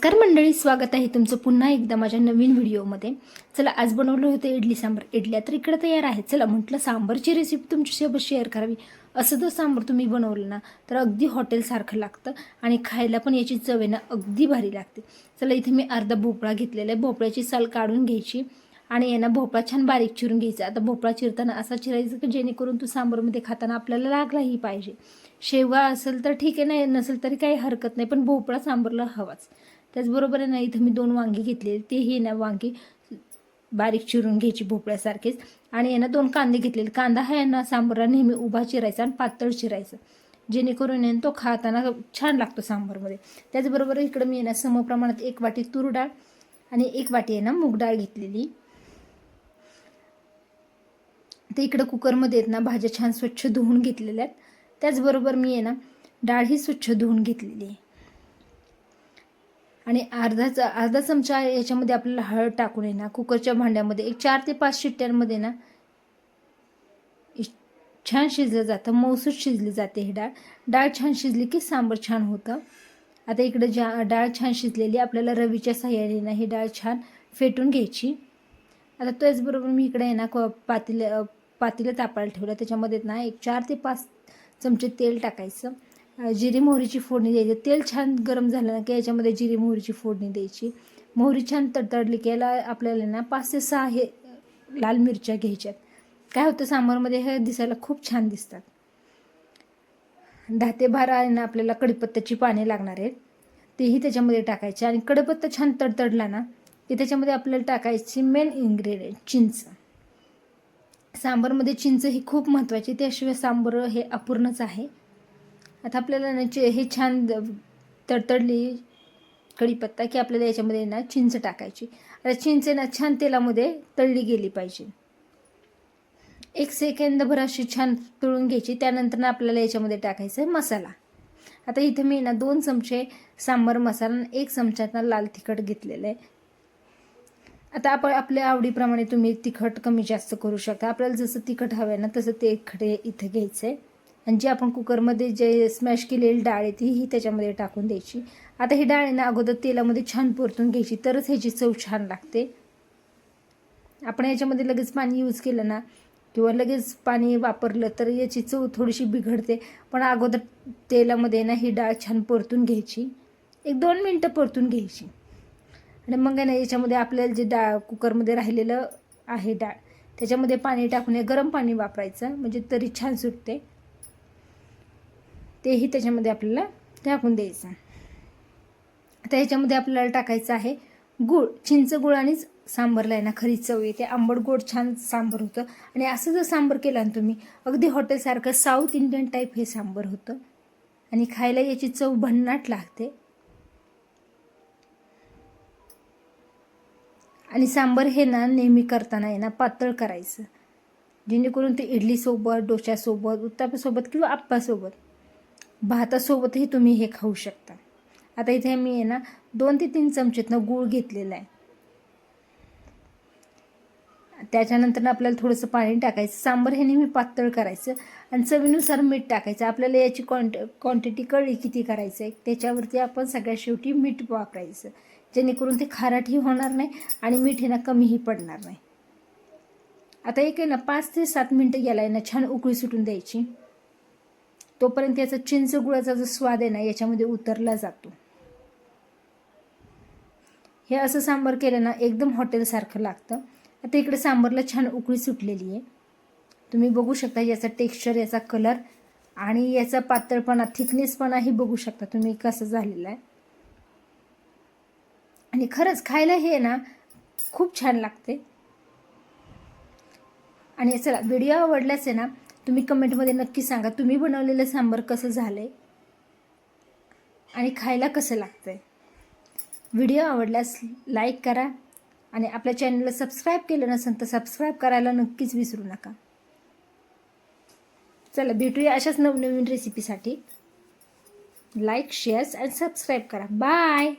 नमस्कार मंडळी, स्वागत आहे तुमचं पुन्हा एकदा माझ्या नवीन व्हिडिओमध्ये. चला, आज बनवलं होतं इडली सांबर. इडल्या तर इकडे तयार आहेत. चला म्हटलं सांबरची रेसिपी तुमच्यासोबत शेअर करावी. असं जर सांबर तुम्ही बनवलं ना तर अगदी हॉटेलसारखं लागतं आणि खायला पण याची चव आहे ना अगदी भारी लागते. चला, इथे मी अर्धा भोपळा घेतलेला आहे. भोपळ्याची साल काढून घ्यायची आणि आहे ना भोपळा छान बारीक चिरून घ्यायचा. आता भोपळा चिरताना असा चिरायचा की जेणेकरून तो सांबरमध्ये खाताना आपल्याला लागलाही पाहिजे. शेवगा असेल तर ठीक आहे, नाही नसेल तरी काही हरकत नाही, पण भोपळा सांबरला हवाच. त्याचबरोबर आहे ना, इथं मी 2 वांगी घेतलेली, तेही ना वांगी बारीक चिरून घ्यायची भोपळ्यासारखेच. आणि आहे ना 2 कांदे घेतलेले. कांदा आहे ना सांबरला नेहमी उभा चिरायचा आणि पातळ चिरायचा, जेणेकरून तो खाताना छान लागतो सांबरमध्ये. त्याचबरोबर इकडं मी आहे ना समप्रमाणात 1 वाटी तूर डाळ आणि 1 वाटी आहे ना मूग डाळ घेतलेली. तर इकडं कुकरमध्ये आहेत ना भाज्या छान स्वच्छ धुवून घेतलेल्या आहेत. त्याचबरोबर मी आहे ना डाळ ही स्वच्छ धुवून घेतलेली आहे. आणि अर्धा चमचा याच्यामध्ये आपल्याला हळद टाकून आहे ना कुकरच्या भांड्यामध्ये एक 4 ते 5 शिट्ट्यांमध्ये ना छान शिजलं जातं, मऊसूत शिजली जाते ही डाळ छान शिजली की सांबर छान होतं. आता इकडे डाळ छान शिजलेली, आपल्याला रवीच्या साह्याने ना ही डाळ छान फेटून घ्यायची. आता त्याचबरोबर मी इकडे आहे ना पातेलं तापायला ठेवलं. त्याच्यामध्ये ना एक 4 ते 5 चमचे तेल टाकायचं. जिरी मोहरीची फोडणी द्यायची. तेल छान गरम झालं ना की याच्यामध्ये जिरी मोहरीची फोडणी द्यायची. मोहरी छान तडतडली की याला आपल्याला ना 5 ते 6 हे लाल मिरच्या घ्यायच्यात. काय होतं सांबारमध्ये हे दिसायला खूप छान दिसतात. 10 ते 12 आहे ना आपल्याला कढीपत्त्याची पाने लागणार आहेत, तेही त्याच्यामध्ये टाकायचे. आणि कढीपत्ता छान तडतडला ना की त्याच्यामध्ये आपल्याला टाकायची मेन इन्ग्रेडियंट चिंच. सांबारमध्ये चिंच ही खूप महत्त्वाची, त्याशिवाय सांबार हे अपूर्णच आहे. आता आपल्याला ना हे छान तडतडली कढीपत्ता की आपल्याला याच्यामध्ये ना चिंच टाकायची. आता चिंच ना छान तेलामध्ये तळली गेली पाहिजे. 1 सेकंदभर अशी छान तळून घ्यायची. त्यानंतर ना आपल्याला याच्यामध्ये टाकायचा आहे मसाला. आता इथं मी ना 2 चमचे सांबार मसाला आणि 1 चमचा लाल तिखट घेतलेलं आहे. आता आपण आपल्या आवडीप्रमाणे तुम्ही तिखट कमी जास्त करू शकता. आपल्याला जसं तिखट हवं आहे ना तसं तिखट इथं घ्यायचं आहे. आणि जी आपण कुकरमध्ये जे स्मॅश केलेली डाळ आहे तीही त्याच्यामध्ये टाकून द्यायची. आता ही डाळ ना अगोदर तेलामध्ये छान परतून घ्यायची, तरच ह्याची चव छान लागते. आपण याच्यामध्ये लगेच पाणी यूज केलं ना किंवा लगेच पाणी वापरलं तर याची चव थोडीशी बिघडते. पण अगोदर तेलामध्ये ना ही डाळ छान परतून घ्यायची, 1-2 मिनटं परतून घ्यायची. आणि मग आहे ना याच्यामध्ये आपल्याला जे कुकरमध्ये राहिलेलं आहे डाळ त्याच्यामध्ये पाणी टाकून गरम पाणी वापरायचं, म्हणजे तरी छान सुटते. तेही त्याच्यामध्ये आपल्याला टाकून द्यायचं. आता ह्याच्यामध्ये आपल्याला टाकायचं आहे गूळ. चिंच गुळानेच सांबरला आहे ना खरी चव येते. आंबट गोड छान सांबर होतं. आणि असं जर सांबर केलं ना तुम्ही अगदी हॉटेलसारखं साऊथ इंडियन टाईप हे सांबर होतं आणि खायला याची चव भन्नाट लागते. आणि सांबर हे ना नेहमी करताना आहे ना पातळ करायचं, जेणेकरून ते इडलीसोबत, डोश्यासोबत, उत्तप्पासोबत किंवा आप्पासोबत, भातासोबतही तुम्ही हे खाऊ शकता. आता इथे मी आहे ना 2 ते 3 चमचेतनं गूळ घेतलेला आहे. त्याच्यानंतर आपल्याला थोडंसं पाणी टाकायचं. सांबर हे नेहमी पातळ करायचं आणि चवीनुसार मीठ टाकायचं. आपल्याला याची क्वांटिटी कळली किती करायचं आहे त्याच्यावरती आपण सगळ्यात शेवटी मीठ वापरायचं, जेणेकरून ते खारटही होणार नाही आणि मीठ हे ना कमीही पडणार नाही. आता एक आहे ना 5 ते 7 मिनटं याला आहे ना छान उकळी सुटून द्यायची. तोपर्यंत याचा चिंच गुळाचा जो स्वाद आहे ना याच्यामध्ये उतरला जातो. हे असं सांबर केलं ना एकदम हॉटेलसारखं लागतं. आता इकडे सांबरला छान उकळी सुटलेली आहे. तुम्ही बघू शकता याचा टेक्स्चर, याचा कलर आणि याचा पातळपणा, थिकनेसपणाही बघू शकता तुम्ही कसं झालेलं आहे. आणि खरंच खायला हे ना खूप छान लागते. आणि चला, व्हिडिओ आवडल्यास आहे ना तुम्ही कमेंटमध्ये नक्की सांगा तुम्ही बनवलेलं सांबर कसं झालंय आणि खायला कसं लागतंय. व्हिडिओ आवडल्यास लाईक करा आणि आपल्या चॅनलला सबस्क्राईब केलं नसेल तर सबस्क्राईब करायला नक्कीच विसरू नका. चला, भेटूया अशाच नवनवीन रेसिपीसाठी. लाईक, शेअर्स आणि सबस्क्राईब करा. बाय.